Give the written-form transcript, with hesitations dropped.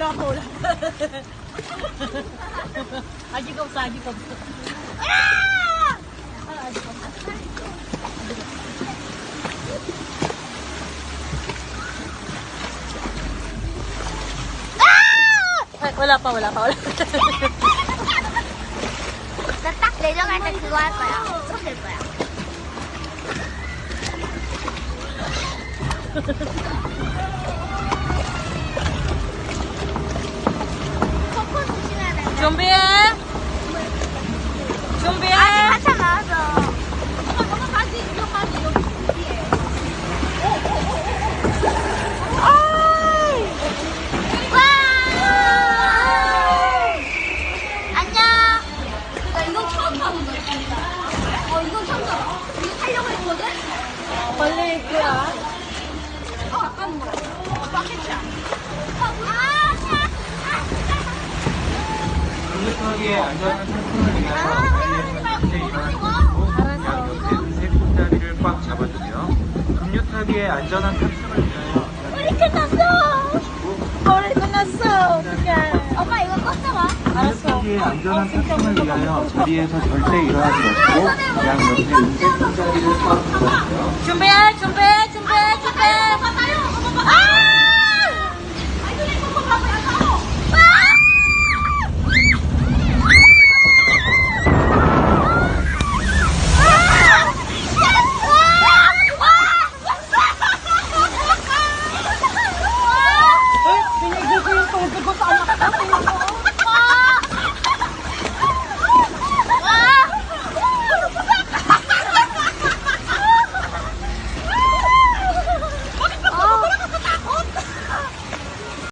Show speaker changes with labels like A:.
A: wala pa. Aji ka usa, aji ka usa. Ay, wala pa.
B: 딱 내려갈 때 그거 할 거야. 그렇게 할 거야. 코코 조심해야 돼.
A: 준비해.
B: 아직 한참 남았어. 와! 안녕. 나 이건 처음 타본다. 이건 처음 타봐. 이거 타려고 했거든?
A: 빨리 그야.
B: 잠깐만. 바켓이야.
C: 급격하게 안전한 상품을 위하여 자리에서 일어나시고 양 옆에 은색 손잡이를 꽉 잡아주세요. 급류타기의 안전한 탑승을 위하여
B: 우리 끝났어.
A: 우리 끝났어. 어떡해.
B: 엄마 이거 껐어봐.
C: 급류타기의 안전한 탑승을 위하여 자리에서 절대 일어나지 마시고 양 옆에 은색 손잡이를 꽉 잡아주세요.
A: 준비해. Binigay ko yung tubig ko sa anak ko.